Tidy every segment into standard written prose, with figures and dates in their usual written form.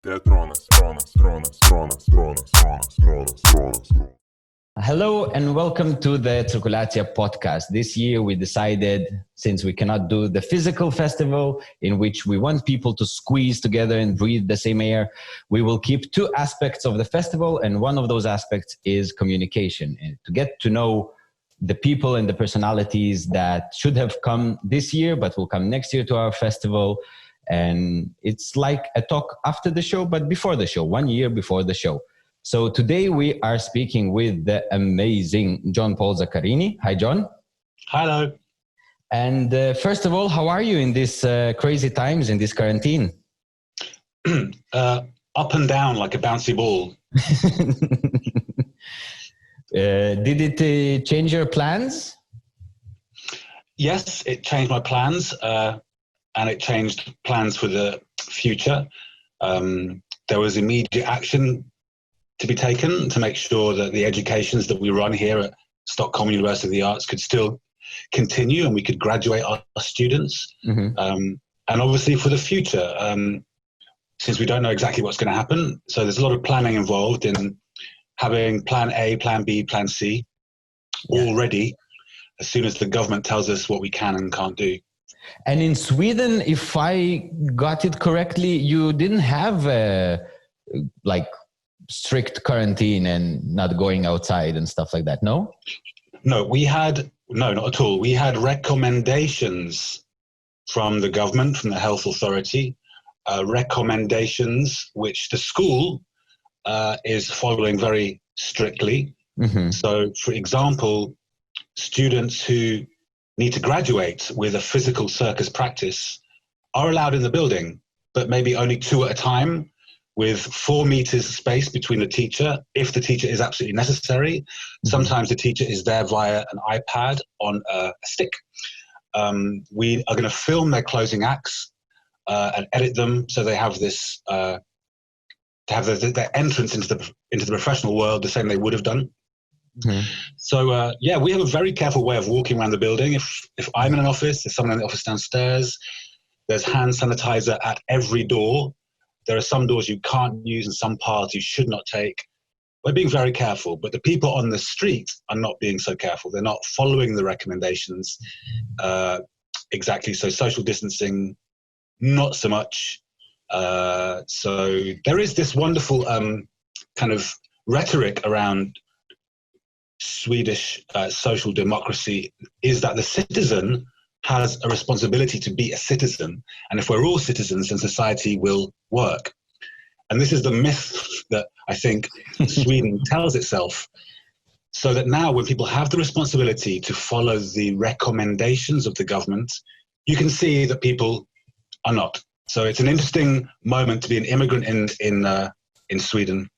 Teatronas. Hello and welcome to the CIRKULIACIJA' podcast. This year we decided, since we cannot do the physical festival in which we want people to squeeze together and breathe the same air, we will keep two aspects of the festival, and one of those aspects is communication. And to get to know the people and the personalities that should have come this year but will come next year to our festival. And it's like a talk after the show, but before the show, 1 year before the show. So today we are speaking with the amazing John Paul Zaccarini. Hi, John. Hello. And first of all, how are you in these crazy times, in this quarantine? Up and down like a bouncy ball. Did it change your plans? Yes, it changed my plans. And it changed plans for the future. There was immediate action to be taken to make sure that the educations that we run here at Stockholm University of the Arts could still continue and we could graduate our students. Mm-hmm. And obviously for the future, since we don't know exactly what's going to happen, so there's a lot of planning involved in having plan A, plan B, plan C all ready as soon as the government tells us what we can and can't do. And in Sweden, if I got it correctly, you didn't have like strict quarantine and not going outside and stuff like that, no? No, not at all. We had recommendations from the government, from the health authority, recommendations which the school is following very strictly. Mm-hmm. So, for example, students who need to graduate with a physical circus practice are allowed in the building, but maybe only 2 at a time with 4 meters space between the teacher, if the teacher is absolutely necessary. Mm-hmm. Sometimes the teacher is there via an iPad on a stick. We are going to film their closing acts and edit them so they have this, to have their entrance into the professional world the same they would have done. Mm-hmm. So, we have a very careful way of walking around the building. If I'm in an office, there's someone in the office downstairs, there's hand sanitizer at every door. There are some doors you can't use and some paths you should not take. We're being very careful, but the people on the street are not being so careful. They're not following the recommendations exactly. So social distancing, not so much. So there is this wonderful kind of rhetoric around Swedish social democracy, is that the citizen has a responsibility to be a citizen, and if we're all citizens, then society will work. And this is the myth that I think Sweden tells itself, so that now when people have the responsibility to follow the recommendations of the government, you can see that people are not. So it's an interesting moment to be an immigrant in Sweden,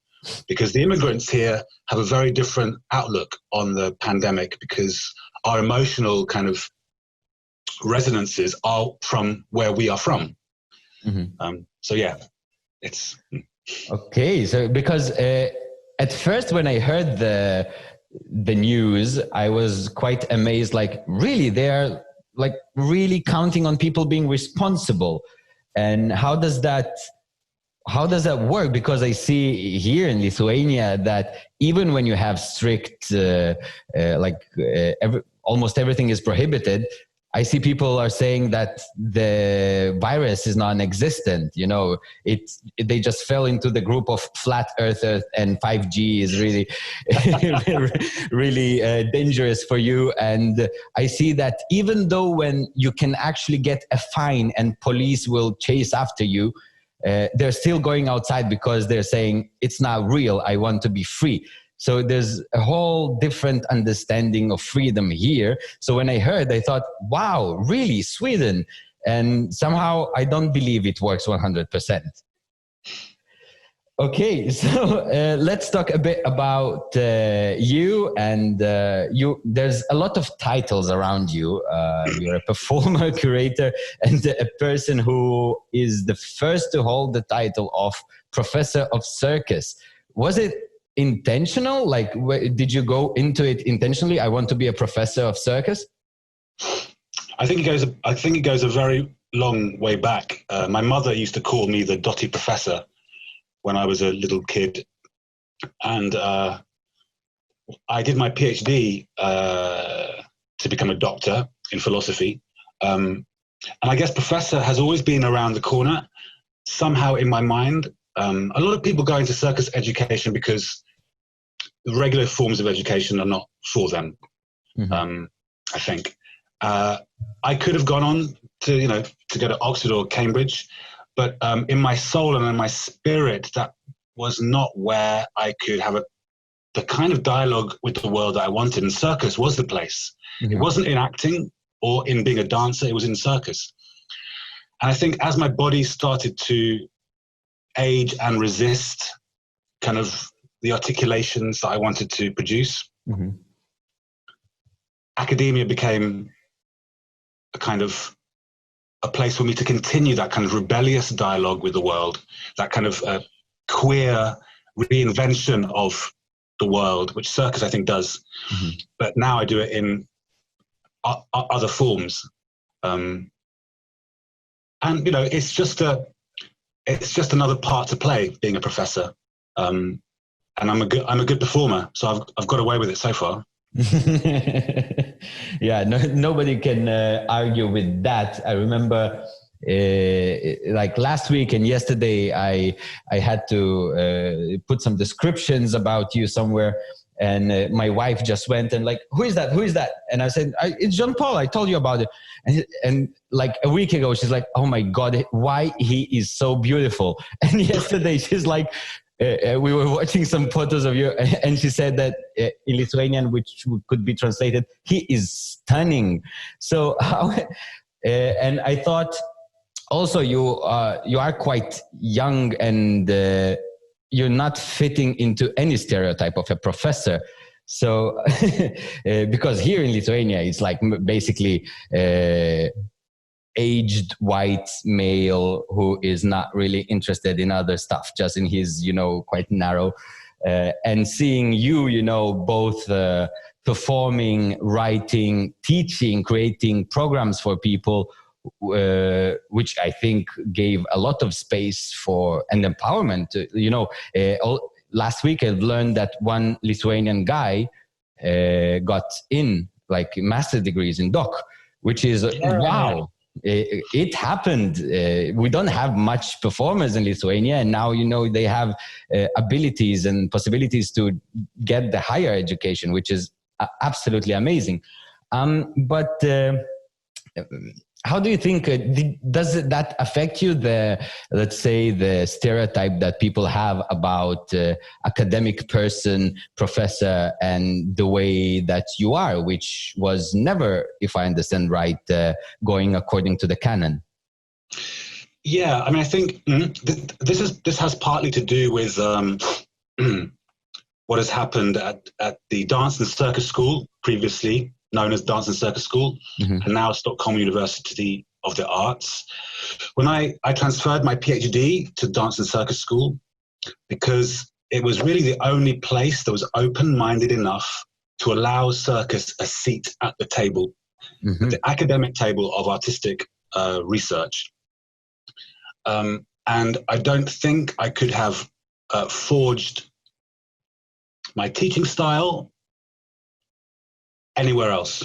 because the immigrants here have a very different outlook on the pandemic, because our emotional kind of resonances are from where we are from. Mm-hmm. It's... Okay, so because at first when I heard the news, I was quite amazed, like really, they are like really counting on people being responsible. And how does that work? Because I see here in Lithuania that even when you have strict, almost everything is prohibited, I see people are saying that the virus is non-existent. You know, they just fell into the group of flat earthers, and 5G is really, really dangerous for you. And I see that even though when you can actually get a fine and police will chase after you, they're still going outside because they're saying it's not real. I want to be free. So there's a whole different understanding of freedom here. So when I heard, I thought, wow, really, Sweden? And somehow I don't believe it works 100%. Okay, so let's talk a bit about you. And there's a lot of titles around you. You're a performer, curator, and a person who is the first to hold the title of Professor of Circus. Was it intentional? Like, did you go into it intentionally? I want to be a professor of circus. I think it goes a very long way back. My mother used to call me the Dotty Professor when I was a little kid, and I did my PhD to become a doctor in philosophy. And I guess professor has always been around the corner, somehow in my mind. A lot of people go into circus education because the regular forms of education are not for them, I think. I could have gone on to go to Oxford or Cambridge, but in my soul and in my spirit, that was not where I could have the kind of dialogue with the world that I wanted. And circus was the place. It wasn't in acting or in being a dancer, it was in circus. And I think as my body started to age and resist kind of the articulations that I wanted to produce, academia became a place for me to continue that kind of rebellious dialogue with the world, that kind of queer reinvention of the world, which circus I think does. But now I do it in other forms. And it's just another part to play, being a professor. And I'm a good performer, so I've got away with it so far. Yeah, nobody can argue with that. I remember like last week and yesterday I had to put some descriptions about you somewhere, and my wife just went and like, who is that, and I said, it's Jean Paul, I told you about it. And like a week ago she's like, oh my God, why he is so beautiful. And yesterday she's like, we were watching some photos of you, and she said that in Lithuanian, which could be translated, he is stunning. So and I thought also you are quite young, and you're not fitting into any stereotype of a professor. So because here in Lithuania it's like basically aged white male who is not really interested in other stuff, just in his, quite narrow, and seeing you, both performing, writing, teaching, creating programs for people, which I think gave a lot of space for and empowerment. Last week I learned that one Lithuanian guy got in like master degrees in doc, which is wow. It happened. We don't have much performers in Lithuania, and now they have abilities and possibilities to get the higher education, which is absolutely amazing. But how do you think, does that affect you, let's say, the stereotype that people have about academic person, professor, and the way that you are, which was never, if I understand right, going according to the canon? Yeah, I mean, I think this has partly to do with what has happened at the Dance and Circus School, previously known as Dance and Circus School, and now Stockholm University of the Arts. When I transferred my PhD to Dance and Circus School, because it was really the only place that was open-minded enough to allow circus a seat at the table, at the academic table of artistic research. And I don't think I could have forged my teaching style anywhere else.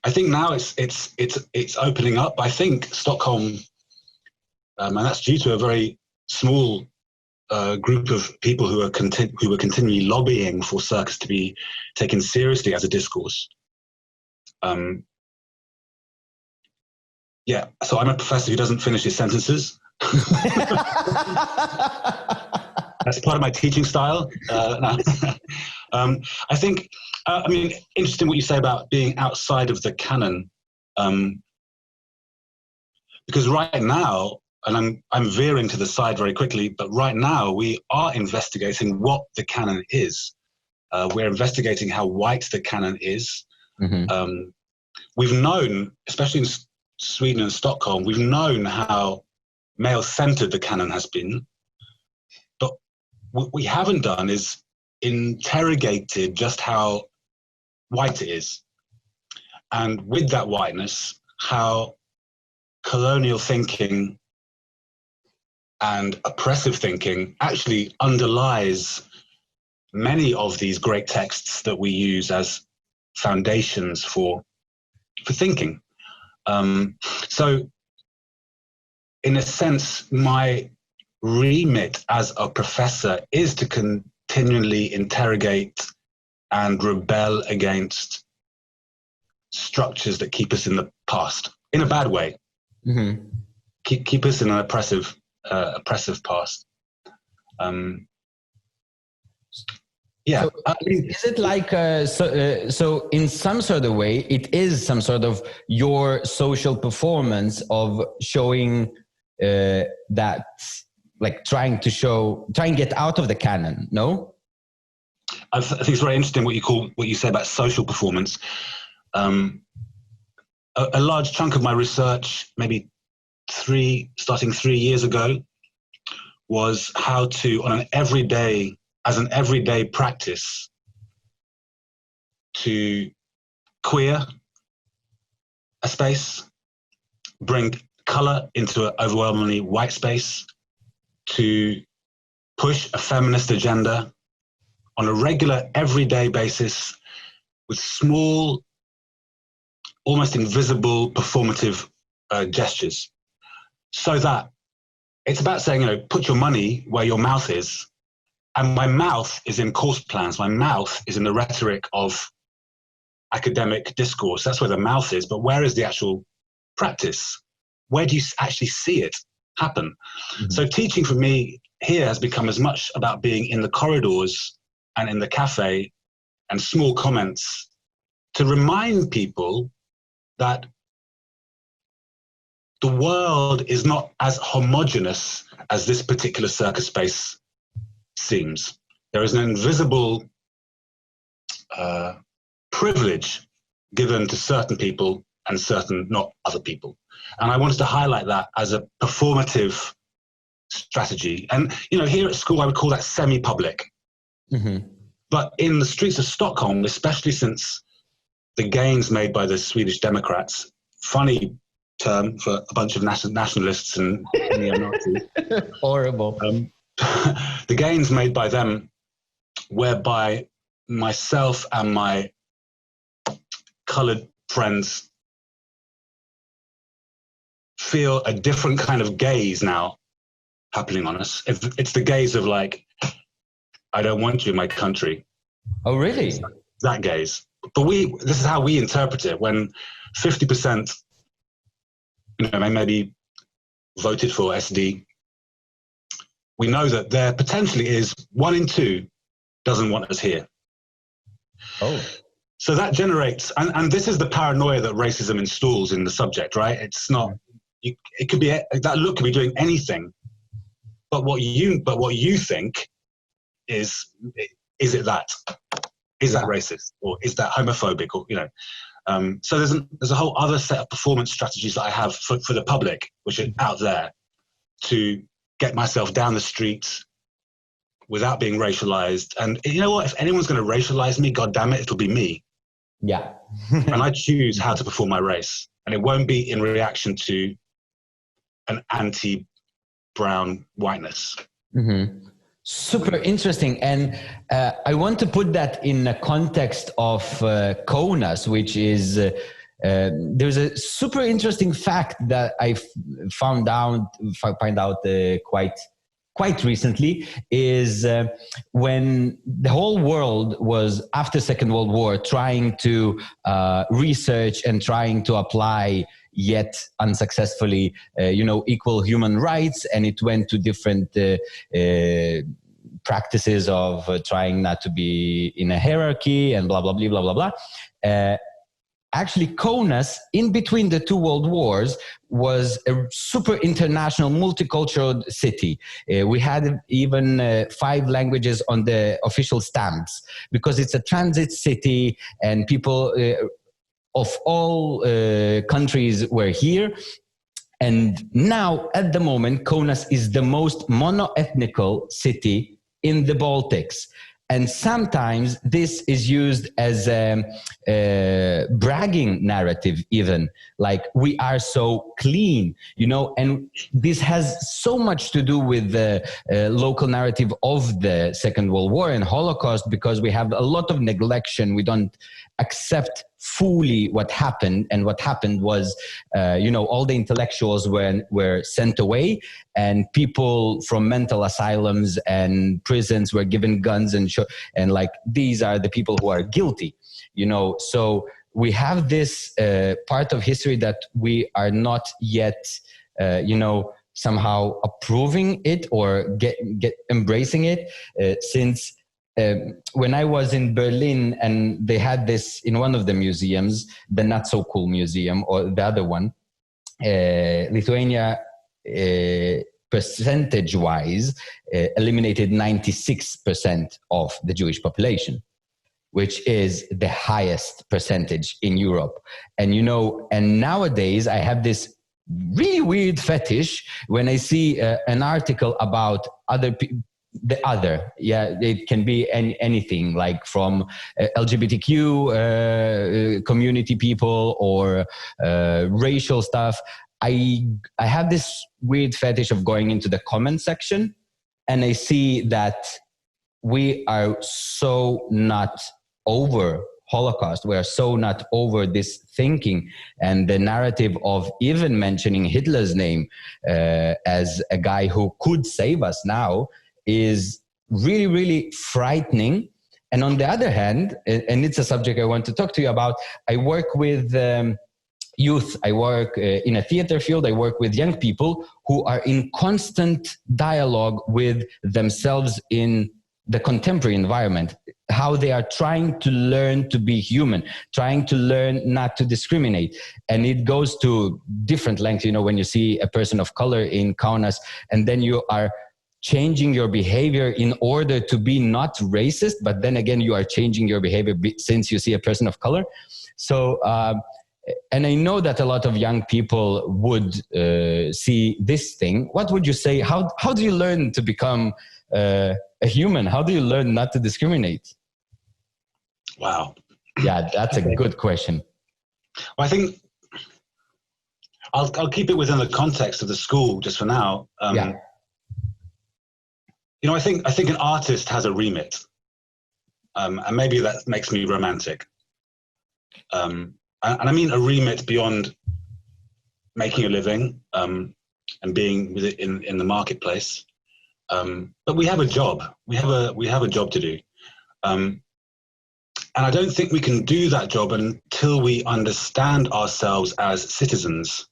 I think now it's opening up. I think Stockholm, and that's due to a very small group of people who were continually lobbying for circus to be taken seriously as a discourse. Yeah, so I'm a professor who doesn't finish his sentences. That's part of my teaching style. I think, I mean, interesting what you say about being outside of the canon, because right now, and I'm veering to the side very quickly, but right now we are investigating what the canon is. We're investigating how white the canon is. We've known, especially in Sweden and Stockholm, we've known how male-centered the canon has been. But what we haven't done is interrogated just how white it is. And with that whiteness, how colonial thinking and oppressive thinking actually underlies many of these great texts that we use as foundations for thinking. So in a sense, my remit as a professor is to continually interrogate and rebel against structures that keep us in the past, in a bad way. Mm-hmm. Keep us in an oppressive past. Yeah. So, is it like so in some sort of way it is some sort of your social performance of showing that, like trying to get out of the canon? No, I think it's very interesting what you say about social performance. A large chunk of my research, maybe starting 3 years ago, was how to, as an everyday practice, to queer a space, bring color into an overwhelmingly white space, to push a feminist agenda on a regular, everyday basis with small, almost invisible performative gestures. So that it's about saying, put your money where your mouth is. And my mouth is in course plans. My mouth is in the rhetoric of academic discourse. That's where the mouth is. But where is the actual practice? Where do you actually see it happen? Mm-hmm. So teaching for me here has become as much about being in the corridors and in the cafe and small comments to remind people that the world is not as homogeneous as this particular circus space seems. There is an invisible privilege given to certain people and certain not other people. And I wanted to highlight that as a performative strategy. And, here at school, I would call that semi-public. Mm-hmm. But in the streets of Stockholm, especially since the gains made by the Swedish Democrats, funny term for a bunch of nationalists and neo-Nazis. Horrible. The gains made by them, whereby myself and my colored friends feel a different kind of gaze now happening on us. It's the gaze of like, I don't want you in my country. Oh, really? That gaze. But this is how we interpret it. When 50%, maybe voted for SD, we know that there potentially is 1 in 2 doesn't want us here. Oh. So that generates, and this is the paranoia that racism installs in the subject, right? It's not, it could be, that look could be doing anything, but what you think is it that? Is that racist? Or is that homophobic? Or, so there's a whole other set of performance strategies that I have for the public, which are out there, to get myself down the streets without being racialized. And you know what? If anyone's going to racialize me, God damn it, it'll be me. Yeah. And I choose how to perform my race. And it won't be in reaction to an anti-brown whiteness. Mm-hmm. Super interesting. And I want to put that in the context of Kaunas, which is, there's a super interesting fact that I find out quite recently, is when the whole world was, after Second World War, trying to research and trying to apply, yet unsuccessfully, equal human rights, and it went to different practices of trying not to be in a hierarchy and blah, blah, blah, blah, blah, blah. Actually, Kaunas, in between the two world wars, was a super international, multicultural city. We had even 5 languages on the official stamps, because it's a transit city and people of all countries were here. And now, at the moment, Kaunas is the most mono-ethnical city in the Baltics. And sometimes this is used as a bragging narrative, even like we are so clean, you know, and this has so much to do with the local narrative of the Second World War and Holocaust, because we have a lot of neglection. We don't accept fully what happened, and what happened was, you know, all the intellectuals were sent away, and people from mental asylums and prisons were given guns, and like these are the people who are guilty, you know. So we have this part of history that we are not yet, you know, somehow approving it or get embracing it, since when I was in Berlin, and they had this in one of the museums, the Not So Cool Museum, or the other one, Lithuania, percentage-wise, eliminated 96% of the Jewish population, which is the highest percentage in Europe. And, you know, and nowadays I have this really weird fetish when I see an article about other people, the other, yeah, it can be anything, like from LGBTQ community people or racial stuff. I have this weird fetish of going into the comment section, and I see that we are so not over Holocaust. We are so not over this thinking, and the narrative of even mentioning Hitler's name as a guy who could save us now is really, really frightening. And on the other hand, and it's a subject I want to talk to you about, I work with youth. I work in a theater field. I work with young people who are in constant dialogue with themselves in the contemporary environment, how they are trying to learn to be human, trying to learn not to discriminate. And it goes to different lengths, you know, when you see a person of color in Kaunas, and then you are changing your behavior in order to be not racist, but then again, you are changing your behavior since you see a person of color. So, and I know that a lot of young people would see this thing. What would you say? How do you learn to become a human? How do you learn not to discriminate? Wow. Yeah, that's a good question. Well, I think I'll keep it within the context of the school just for now. Yeah. You know, I think an artist has a remit, and maybe that makes me romantic. And I mean a remit beyond making a living and being with it in the marketplace. But we have a job. We have a job to do, and I don't think we can do that job until we understand ourselves as citizens.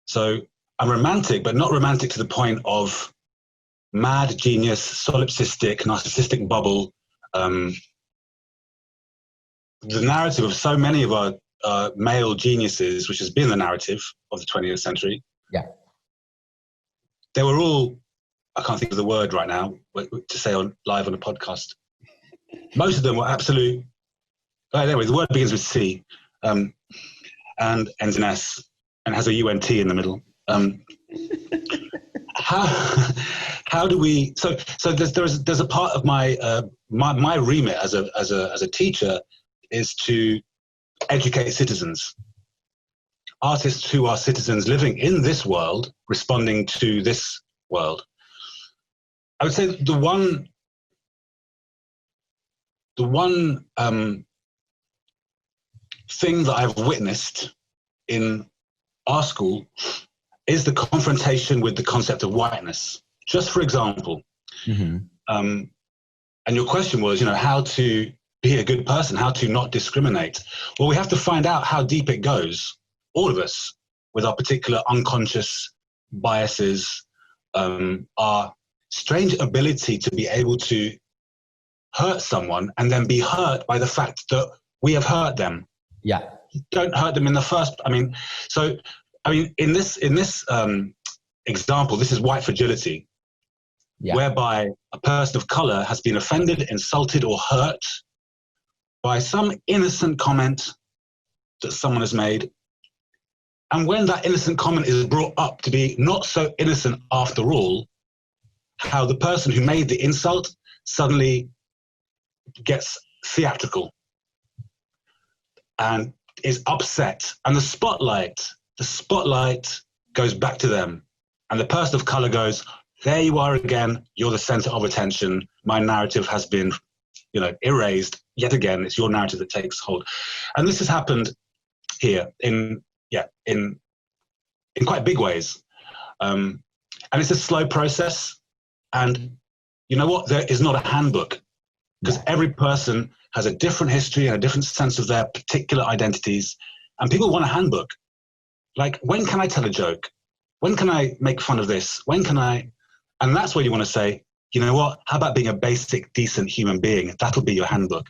So I'm romantic, but not romantic to the point of mad genius, solipsistic, narcissistic bubble. The narrative of so many of our male geniuses, which has been the narrative of the 20th century. Yeah. They were all, I can't think of the word right now to say live on a podcast. Most of them were absolute. Anyway, the word begins with C and ends in S and has a UNT in the middle. How do we? So there's a part of my my remit as a teacher is to educate citizens, artists who are citizens living in this world, responding to this world. I would say the one thing that I've witnessed in our school is the confrontation with the concept of whiteness. Just for example, and your question was, you know, how to be a good person, how to not discriminate. Well, we have to find out how deep it goes, all of us, with our particular unconscious biases, our strange ability to be able to hurt someone and then be hurt by the fact that we have hurt them. Yeah. Don't hurt them in the first. In this example, this is white fragility, whereby a person of color has been offended, insulted, or hurt by some innocent comment that someone has made. And when that innocent comment is brought up to be not so innocent after all, how the person who made the insult suddenly gets theatrical and is upset, and the spotlight goes back to them, and the person of color goes, there you are again, you're the center of attention, my narrative has been, erased yet again, it's your narrative that takes hold. And this has happened here in quite big ways. And it's a slow process, and you know what, there is not a handbook, because every person has a different history and a different sense of their particular identities, and people want a handbook. Like, when can I tell a joke? When can I make fun of this? When can I? And that's where you want to say, you know what, how about being a basic, decent human being? That'll be your handbook.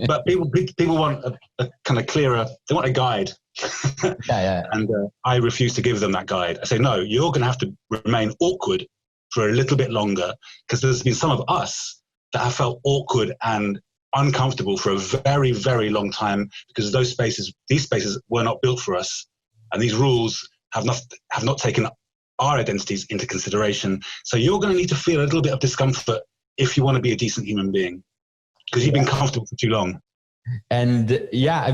But people want a kind of clearer, they want a guide. And I refuse to give them that guide. I say, no, you're going to have to remain awkward for a little bit longer, because there's been some of us that have felt awkward and uncomfortable for a very, very long time, because these spaces were not built for us. And these rules have not taken our identities into consideration. So you're going to need to feel a little bit of discomfort if you want to be a decent human being, because you've been comfortable for too long. And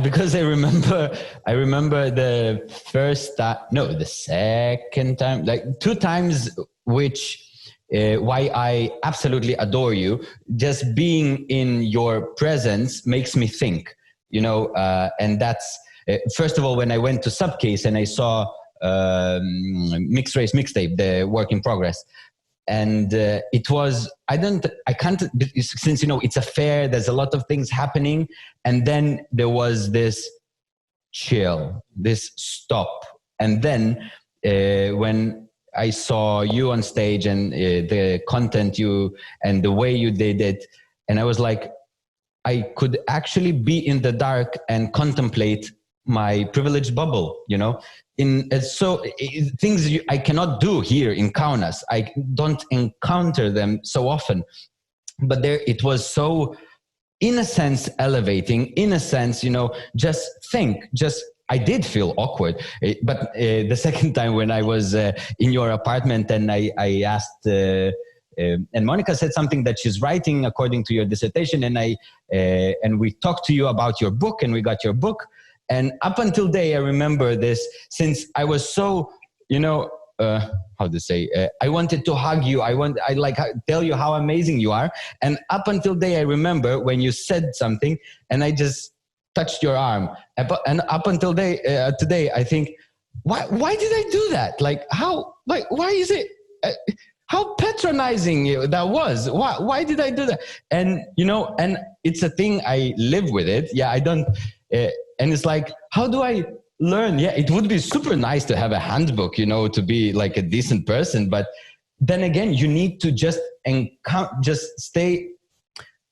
because I remember the second time, like 2 times, which why I absolutely adore you. Just being in your presence makes me think, and that's, first of all, when I went to Subcase and I saw Mixed Race Mixtape, the work in progress. And it was, I can't, since, it's a fair, there's a lot of things happening. And then there was this chill, this stop. And then when I saw you on stage and the content and the way you did it, and I was like, I could actually be in the dark and contemplate my privileged bubble, things I cannot do here in Kaunas. I don't encounter them so often, but it was so, in a sense, elevating, in a sense, I did feel awkward. But the second time when I was in your apartment and I asked, and Monica said something that she's writing according to your dissertation, and we talked to you about your book, and we got your book. And up until today, I remember this, since I was so, I wanted to hug you. I tell you how amazing you are. And up until today, I remember when you said something and I just touched your arm. And up until today, I think, why did I do that? Why is it, how patronizing that was? Why did I do that? And, and it's a thing, I live with it. Yeah, I don't, and it's like, how do I learn? Yeah, it would be super nice to have a handbook, to be like a decent person. But then again, you need to just stay,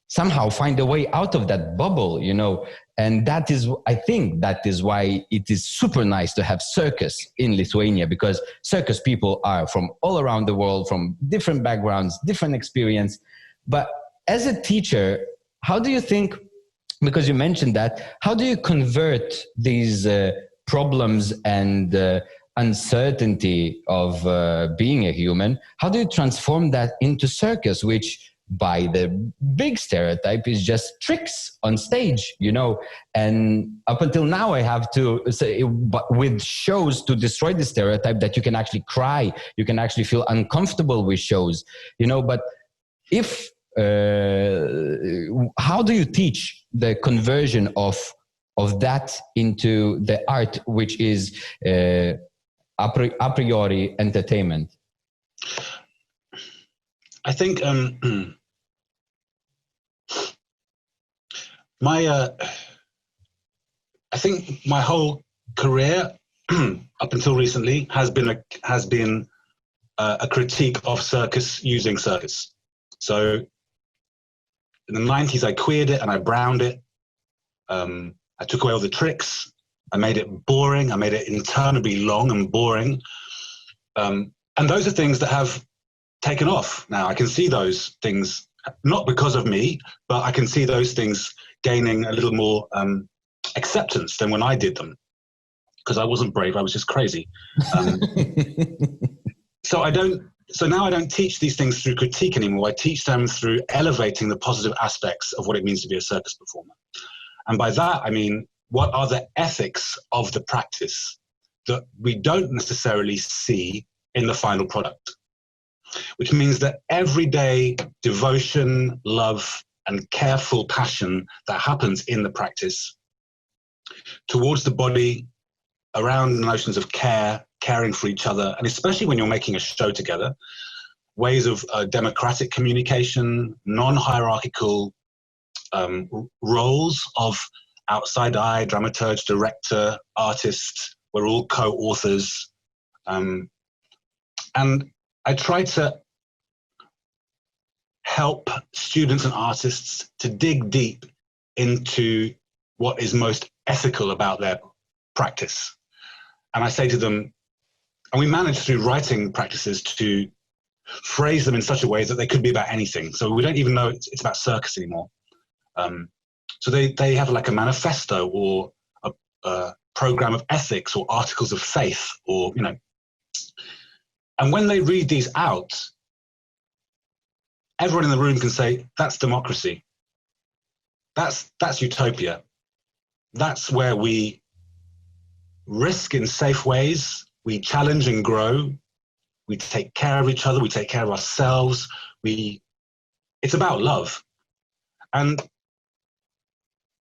somehow find a way out of that bubble, And I think that is why it is super nice to have Circus in Lithuania, because Circus people are from all around the world, from different backgrounds, different experience. But as a teacher, how do you think, because you mentioned that, how do you convert these problems and uncertainty of being a human? How do you transform that into circus, which by the big stereotype is just tricks on stage, And up until now, I have to say, with shows, to destroy the stereotype that you can actually cry, you can actually feel uncomfortable with shows, But if how do you teach the conversion of that into the art, which is a priori entertainment? I think I think my whole career up until recently has been a critique of circus using circus. So in the 90s, I queered it and I browned it. I took away all the tricks. I made it boring. I made it interminably long and boring. And those are things that have taken off now. I can see those things, not because of me, but I can see those things gaining a little more acceptance than when I did them. Because I wasn't brave, I was just crazy. So I don't so now I don't teach these things through critique anymore. I teach them through elevating the positive aspects of what it means to be a circus performer. And by that, I mean, what are the ethics of the practice that we don't necessarily see in the final product? Which means that everyday devotion, love, and careful passion that happens in the practice towards the body, around the notions of care, caring for each other, and especially when you're making a show together, ways of democratic communication, non-hierarchical roles of outside eye, dramaturge, director, artist. We're all co-authors. And I try to help students and artists to dig deep into what is most ethical about their practice. And I say to them, and we manage through writing practices to phrase them in such a way that they could be about anything. So we don't even know it's about circus anymore. So they have like a manifesto or a program of ethics or articles of faith, or, you know. And when they read these out, everyone in the room can say, that's democracy. That's utopia. That's where we risk in safe ways, we challenge and grow, we take care of each other, we take care of ourselves, it's about love. And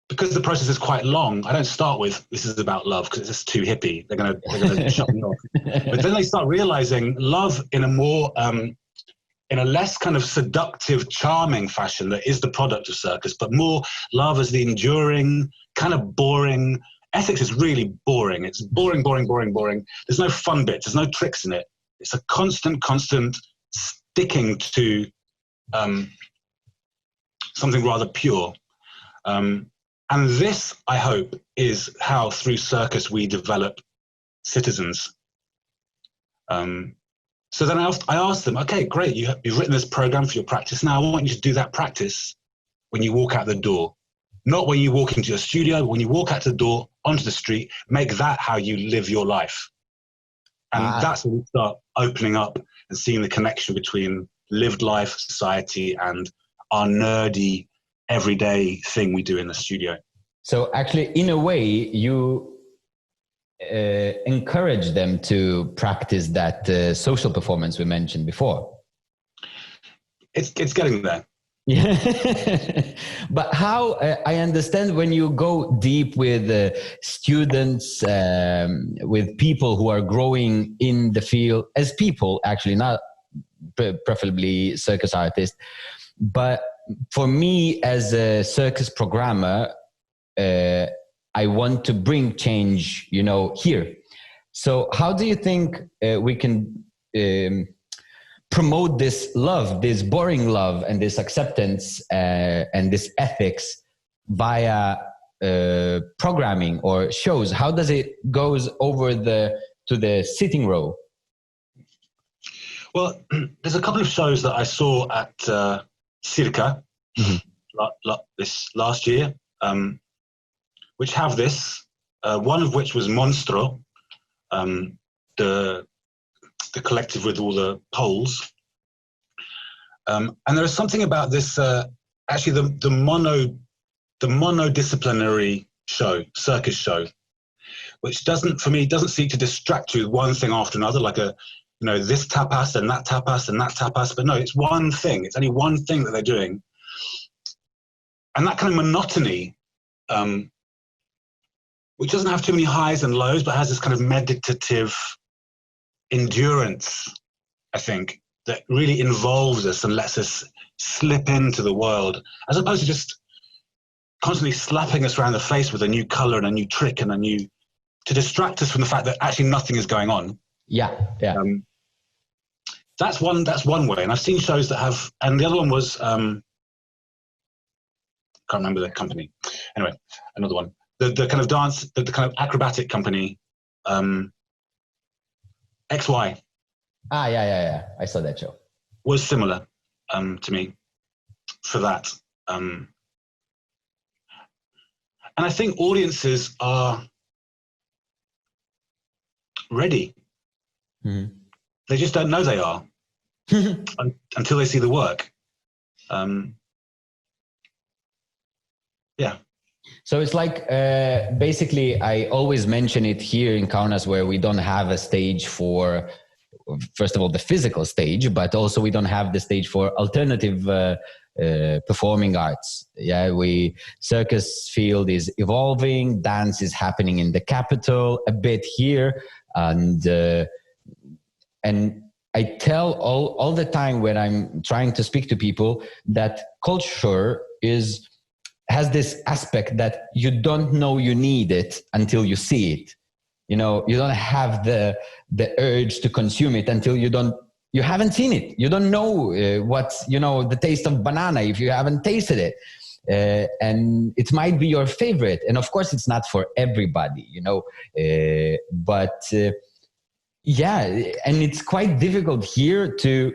because the process is quite long, I don't start with, this is about love, because it's just too hippie. They're gonna shut me off. But then they start realizing love in a more, in a less kind of seductive, charming fashion that is the product of circus, but more love as the enduring, kind of boring. Ethics is really boring. It's boring, boring, boring, boring. There's no fun bits. There's no tricks in it. It's a constant sticking to something rather pure. And this, I hope, is how through circus we develop citizens. So then I asked them, okay, great, you've written this program for your practice. Now I want you to do that practice when you walk out the door. Not when you walk into your studio, when you walk out the door, onto the street, make that how you live your life. And that's when we start opening up and seeing the connection between lived life, society, and our nerdy, everyday thing we do in the studio. So actually, in a way, you encourage them to practice that social performance we mentioned before. It's getting there. Yeah. But how, I understand when you go deep with students, with people who are growing in the field as people, actually, not preferably circus artists, but for me as a circus programmer, I want to bring change, you know, here. So how do you think we can promote this love, this boring love, and this acceptance and this ethics via programming or shows? How does it goes over to the sitting row? Well, there's a couple of shows that I saw at Circo this last year, which have this. One of which was Monstro, the collective with all the poles. And there is something about this, actually the monodisciplinary show, circus show, which doesn't seek to distract you with one thing after another, like this tapas and that tapas and that tapas, but no, it's one thing. It's only one thing that they're doing. And that kind of monotony, which doesn't have too many highs and lows, but has this kind of meditative endurance, I think, that really involves us and lets us slip into the world, as opposed to just constantly slapping us around the face with a new color and a new trick and to distract us from the fact that actually nothing is going on. Yeah. That's one way. And I've seen shows that have, and the other one was, can't remember the company. Anyway, another one. The kind of dance, the kind of acrobatic company, XY. Yeah. I saw that show. Was similar to me for that. And I think audiences are ready. Mm-hmm. They just don't know they are. until they see the work. Yeah. So it's like, basically, I always mention it here in Kaunas, where we don't have a stage for, first of all, the physical stage, but also we don't have the stage for alternative performing arts. Yeah, circus field is evolving, dance is happening in the capital a bit here, and I tell all the time when I'm trying to speak to people that culture has this aspect that you don't know you need it until you see it. You know, you don't have the urge to consume it until you haven't seen it. You don't know what's, the taste of banana if you haven't tasted it. And it might be your favorite. And of course, it's not for everybody, but yeah, and it's quite difficult here to,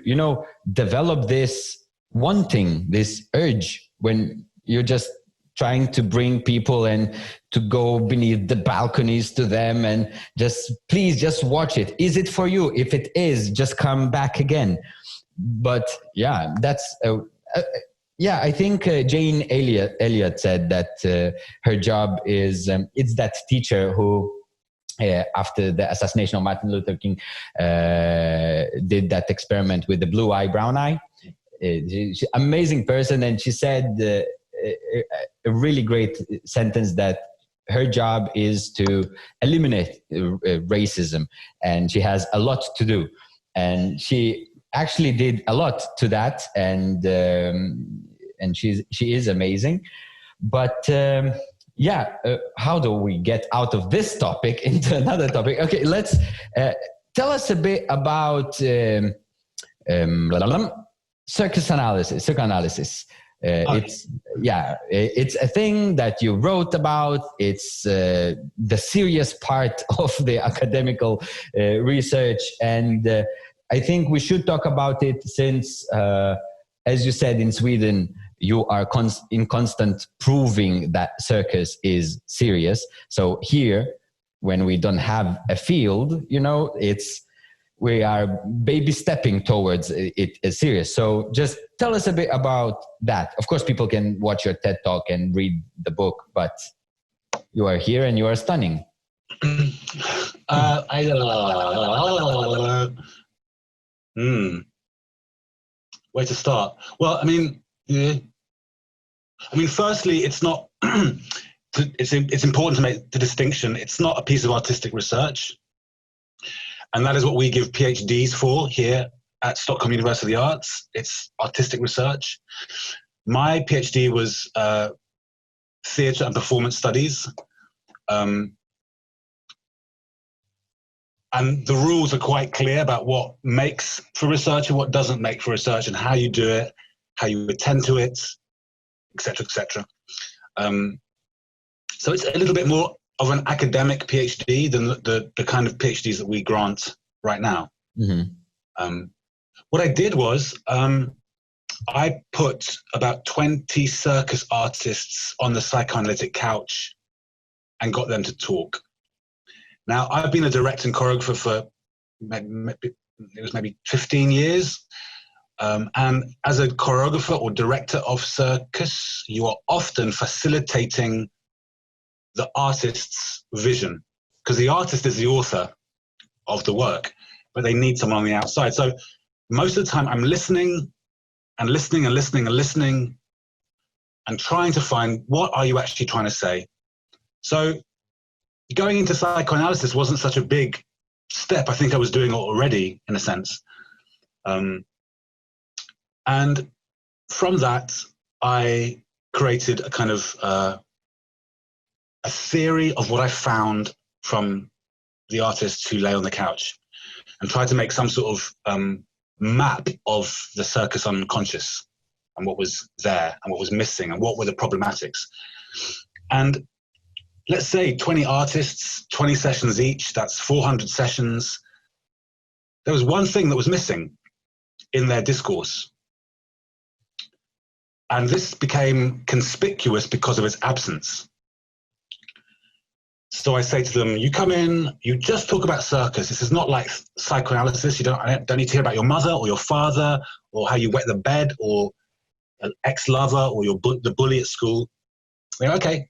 develop this wanting, this urge when you're just trying to bring people and to go beneath the balconies to them and please just watch it. Is it for you? If it is, just come back again. But yeah, that's, I think Jane Elliott said that her job is, it's that teacher who, after the assassination of Martin Luther King, did that experiment with the blue eye, brown eye. She's an amazing person. And she said, a really great sentence that her job is to eliminate racism, and she has a lot to do, and she actually did a lot to that, and she is amazing. But how do we get out of this topic into another topic? Okay, let's tell us a bit about psychoanalysis. It's a thing that you wrote about. It's the serious part of the academical research, and I think we should talk about it since, as you said, in Sweden, you are in constant proving that circus is serious. So here, when we don't have a field, we are baby stepping towards it as serious. So just tell us a bit about that. Of course, people can watch your TED Talk and read the book, but you are here and you are stunning. Where to start? Well, firstly, it's not. It's important to make the distinction. It's not a piece of artistic research. And that is what we give PhDs for here at Stockholm University of the Arts. It's artistic research. My PhD was theatre and performance studies. And the rules are quite clear about what makes for research and what doesn't make for research, and how you do it, how you attend to it, etc., etc. So it's a little bit more of an academic PhD than the kind of PhDs that we grant right now. Mm-hmm. What I did was I put about 20 circus artists on the psychoanalytic couch and got them to talk. Now, I've been a director and choreographer for maybe 15 years. And as a choreographer or director of circus, you are often facilitating the artist's vision, because the artist is the author of the work, but they need someone on the outside. So most of the time I'm listening and listening and listening and listening and trying to find, what are you actually trying to say? So going into psychoanalysis wasn't such a big step. I think I was doing it already, in a sense. And from that, I created a kind of a theory of what I found from the artists who lay on the couch, and tried to make some sort of map of the circus unconscious and what was there and what was missing and what were the problematics. And let's say 20 artists, 20 sessions each, that's 400 sessions. There was one thing that was missing in their discourse. And this became conspicuous because of its absence. So I say to them, you come in, you just talk about circus. This is not like psychoanalysis. I don't need to hear about your mother or your father or how you wet the bed or an ex-lover or the bully at school. They're okay.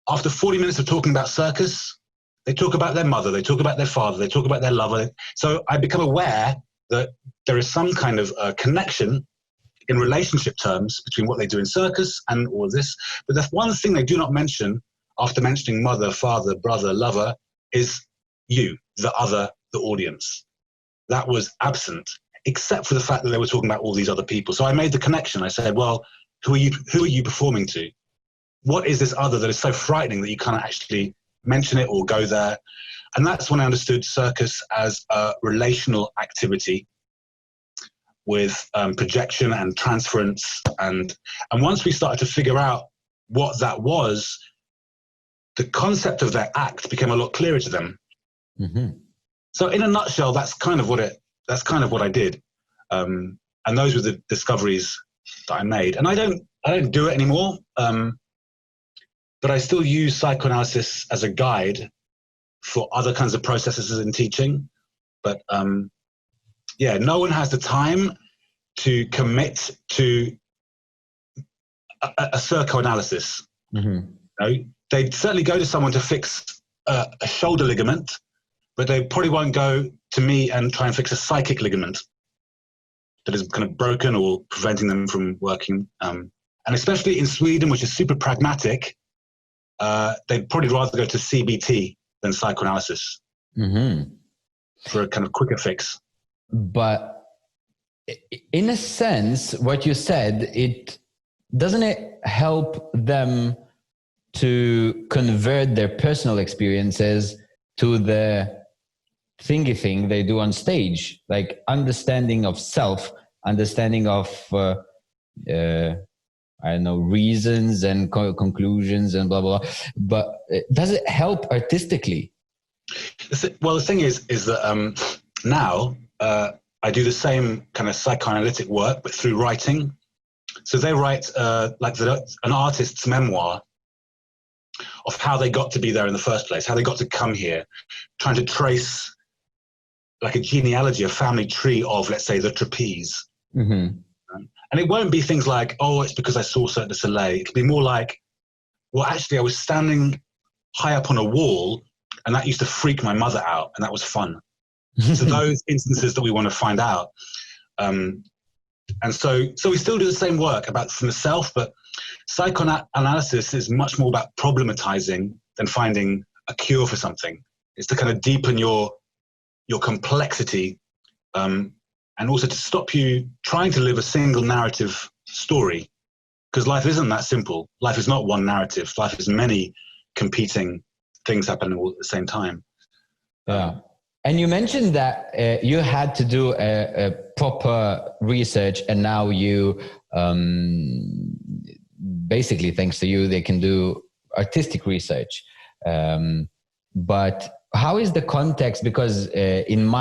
After 40 minutes of talking about circus, they talk about their mother, they talk about their father, they talk about their lover. So I become aware that there is some kind of connection in relationship terms between what they do in circus and all of this. But the one thing they do not mention after mentioning mother, father, brother, lover is you, the other, the audience. That was absent, except for the fact that they were talking about all these other people. So I made the connection. I said, well, who are you performing to? What is this other that is so frightening that you can't actually mention it or go there? And that's when I understood circus as a relational activity with projection and transference. And once we started to figure out what that was, the concept of their act became a lot clearer to them. Mm-hmm. So in a nutshell, that's kind of what I did. And those were the discoveries that I made. And I don't do it anymore. But I still use psychoanalysis as a guide for other kinds of processes in teaching. But no one has the time to commit to a psychoanalysis. Mm-hmm. They'd certainly go to someone to fix a shoulder ligament, but they probably won't go to me and try and fix a psychic ligament that is kind of broken or preventing them from working. And especially in Sweden, which is super pragmatic, they'd probably rather go to CBT than psychoanalysis for a kind of quicker fix. But in a sense, what you said, doesn't it help them to convert their personal experiences to the thingy thing they do on stage, like understanding of self, understanding of I don't know, reasons and conclusions and blah, blah, blah. But does it help artistically? Well, the thing is that now I do the same kind of psychoanalytic work, but through writing. So they write an artist's memoir of how they got to be there in the first place, how they got to come here, trying to trace like a genealogy, a family tree of, let's say, the trapeze. Mm-hmm. And it won't be things like, oh, it's because I saw Cirque du Soleil. It could be more like, well, actually, I was standing high up on a wall, and that used to freak my mother out, and that was fun. So those instances that we want to find out. And so we still do the same work about from the self, but psychoanalysis is much more about problematizing than finding a cure for something. It's to kind of deepen your complexity, and also to stop you trying to live a single narrative story, because life isn't that simple. Life is not one narrative. Life is many competing things happening all at the same time. Yeah. And you mentioned that you had to do a proper research, and now you, basically, thanks to you, they can do artistic research. But how is the context? Because in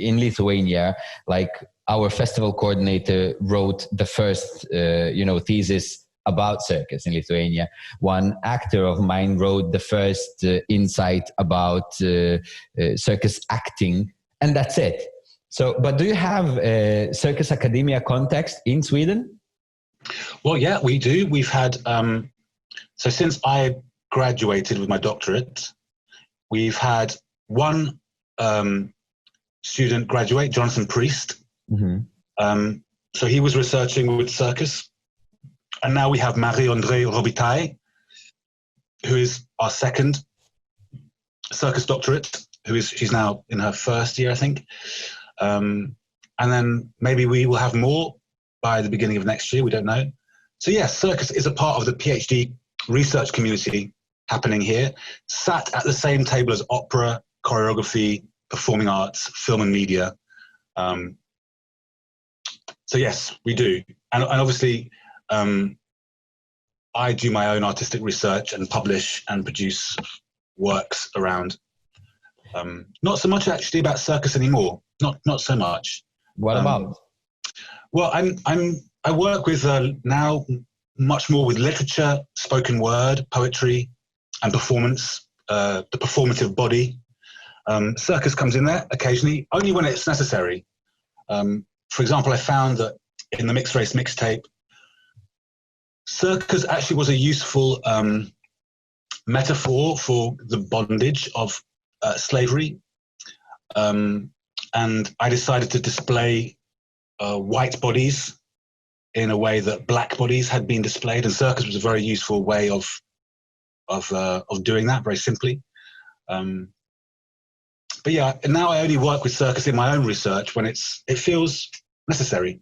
Lithuania, like our festival coordinator wrote the first, thesis about circus in Lithuania. One actor of mine wrote the first insight about circus acting, and that's it. So, but do you have a circus academia context in Sweden? Well, yeah, we do. We've had, so since I graduated with my doctorate, we've had one student graduate, Jonathan Priest. Mm-hmm. So he was researching with circus. And now we have Marie-Andrée Robitaille, who is our second circus doctorate, she's now in her first year, I think. And then maybe we will have more by the beginning of next year, we don't know. So yes, circus is a part of the PhD research community happening here, sat at the same table as opera, choreography, performing arts, film and media. So yes, we do. And obviously, I do my own artistic research and publish and produce works around, not so much actually about circus anymore, not so much. What about? Well, I work with now much more with literature, spoken word, poetry, and performance, the performative body. Circus comes in there occasionally, only when it's necessary. For example, I found that in the Mixed Race mixtape, circus actually was a useful metaphor for the bondage of slavery. And I decided to display white bodies in a way that black bodies had been displayed, and circus was a very useful way of doing that, very simply. But yeah, now I only work with circus in my own research when it feels necessary.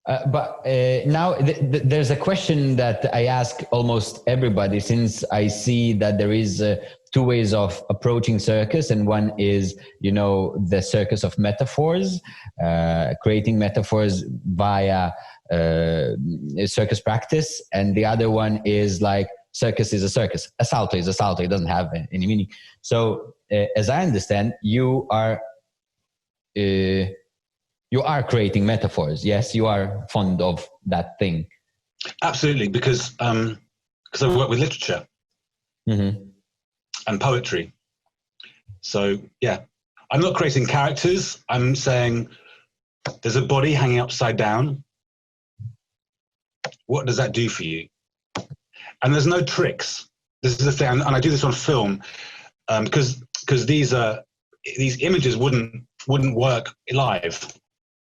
But now there's a question that I ask almost everybody, since I see that there is two ways of approaching circus, and one is, you know, the circus of metaphors, creating metaphors via circus practice, and the other one is like circus is a circus, a salto is a salto, it doesn't have any meaning. So as I understand, you are creating metaphors. Yes, you are fond of that thing. Absolutely, because I work with literature and poetry. So yeah, I'm not creating characters. I'm saying there's a body hanging upside down. What does that do for you? And there's no tricks. This is the thing, and I do this on film because these images wouldn't work live.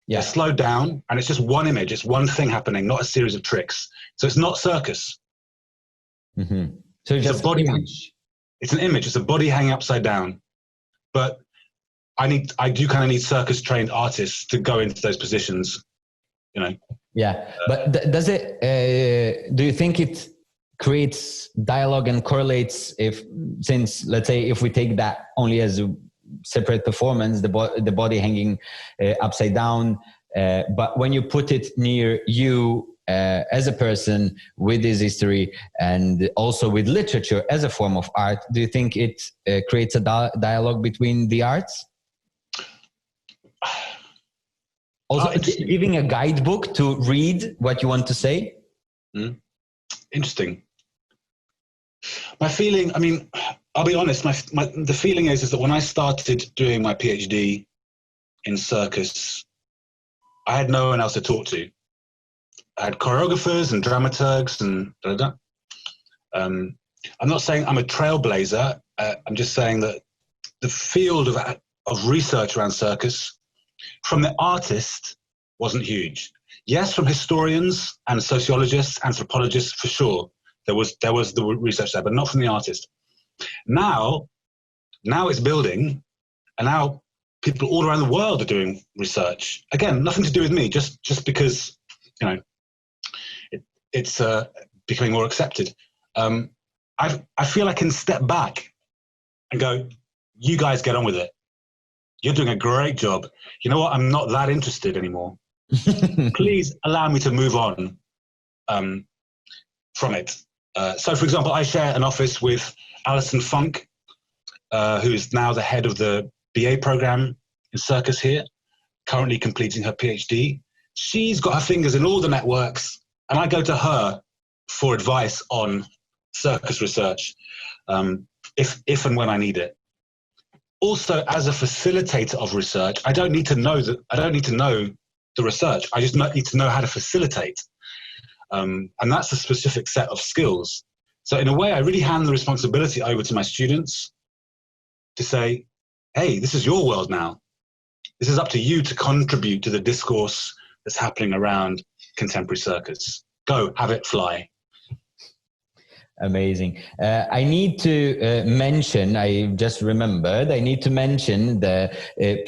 Yeah, slowed down, and it's just one image. It's one thing happening, not a series of tricks. So it's not circus. Mm-hmm. So it's just a body image. It's an image. It's a body hanging upside down. But I do kind of need circus trained artists to go into those positions. You know. Yeah, but does it? Do you think it creates dialogue and correlates? Since let's say if we take that only as a separate performance, the body hanging upside down, but when you put it near you as a person with this history and also with literature as a form of art, do you think it creates a dialogue between the arts? Also, giving a guidebook to read what you want to say? Interesting. My feeling, I mean, I'll be honest, the feeling is that when I started doing my PhD in circus, I had no one else to talk to. I had choreographers and dramaturgs and da-da-da. I'm not saying I'm a trailblazer. I'm just saying that the field of research around circus from the artist wasn't huge. Yes, from historians and sociologists, anthropologists, for sure. There was the research there, but not from the artist. Now it's building, and now people all around the world are doing research. Again, nothing to do with me, just because, you know, it's becoming more accepted. I feel I can step back and go, you guys get on with it. You're doing a great job. You know what? I'm not that interested anymore. Please allow me to move on from it. So, for example, I share an office with Alison Funk, who is now the head of the BA program in circus here, currently completing her PhD. She's got her fingers in all the networks, and I go to her for advice on circus research, if and when I need it. Also, as a facilitator of research, I don't need to know the research. I just need to know how to facilitate. And that's a specific set of skills. So in a way, I really hand the responsibility over to my students to say, hey, this is your world now. This is up to you to contribute to the discourse that's happening around contemporary circus. Go, have it fly. Amazing. I need to mention, I just remembered, I need to mention the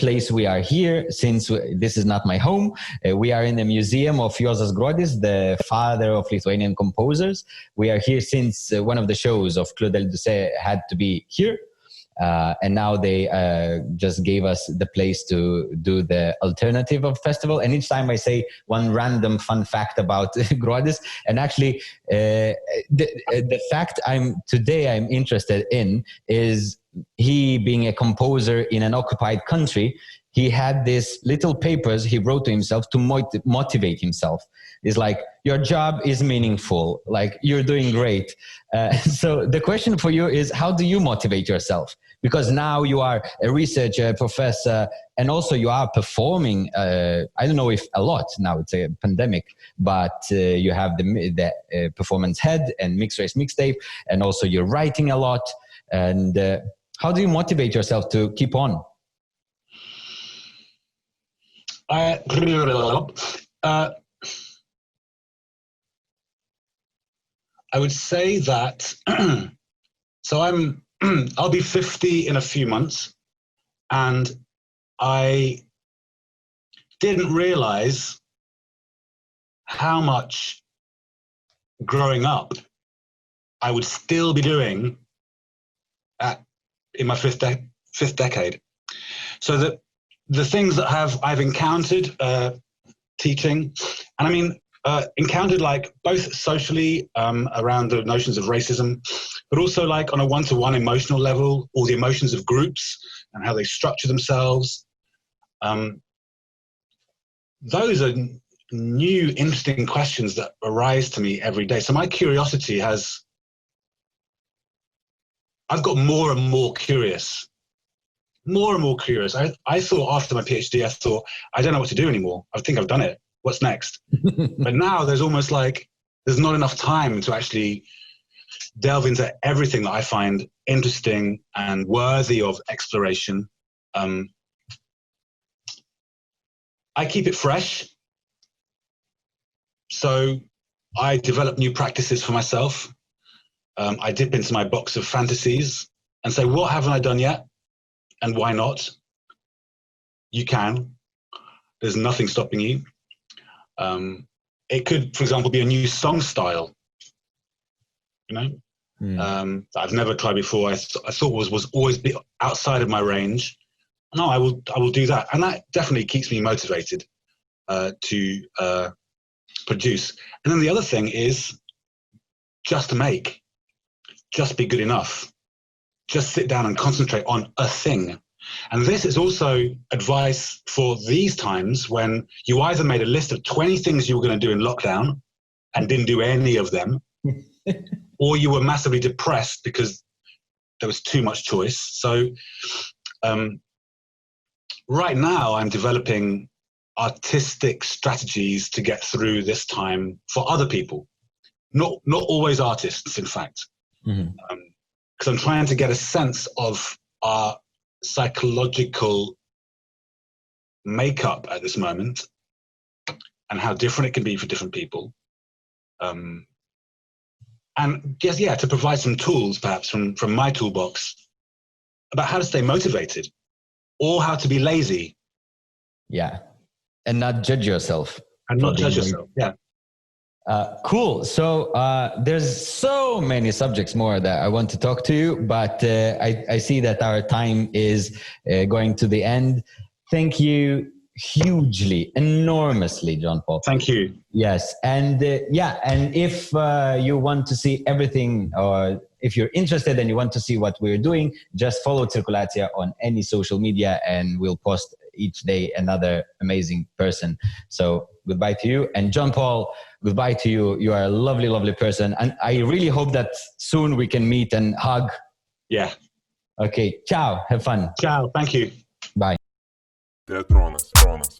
place we are here, since this is not my home. We are in the museum of Juozas Gruodis, the father of Lithuanian composers. We are here since one of the shows of Claudel Doucet had to be here. And now they just gave us the place to do the alternative of festival. And each time I say one random fun fact about Gruodis, and actually the fact I'm interested in is he being a composer in an occupied country he had these little papers he wrote to himself to motivate himself. It's like, your job is meaningful, like you're doing great. So the question for you is, how do you motivate yourself? Because now you are a researcher, professor, and also you are performing, I don't know if a lot, now it's a pandemic, but you have the performance head and mixed race mixtape, and also you're writing a lot. And how do you motivate yourself to keep on? I would say that, so I'll be 50 in a few months, and I didn't realize how much growing up I would still be doing in my fifth decade. So that the things that I've encountered teaching, and I mean, encountered like both socially around the notions of racism, but also like on a one-to-one emotional level, all the emotions of groups and how they structure themselves. Those are new, interesting questions that arise to me every day. So my curiosity I've got more and more curious. I thought after my PhD, I don't know what to do anymore. I think I've done it. What's next? But now there's almost like there's not enough time to actually delve into everything that I find interesting and worthy of exploration. I keep it fresh. So I develop new practices for myself. I dip into my box of fantasies and say, what haven't I done yet? And why not? You can. There's nothing stopping you. It could, for example, be a new song style, that I've never tried before. I thought was always be outside of my range. No, I will do that. And that definitely keeps me motivated to produce. And then the other thing is just be good enough. Just sit down and concentrate on a thing. And this is also advice for these times when you either made a list of 20 things you were going to do in lockdown and didn't do any of them, or you were massively depressed because there was too much choice. So right now I'm developing artistic strategies to get through this time for other people, not always artists, in fact. Because I'm trying to get a sense of our psychological makeup at this moment and how different it can be for different people. And to provide some tools perhaps from my toolbox about how to stay motivated or how to be lazy. Yeah. And not judge yourself. Yeah. Cool. So there's so many subjects more that I want to talk to you, but I see that our time is going to the end. Thank you hugely, enormously, John Paul. Thank you. Yes. And and if you want to see everything, or if you're interested and you want to see what we're doing, just follow Cirkulacija on any social media and we'll post each day another amazing person. So goodbye to you. And John Paul, goodbye to you. You are a lovely, lovely person. And I really hope that soon we can meet and hug. Yeah. Okay. Ciao. Have fun. Ciao. Thank you. Bye. Teatronas, Tronas.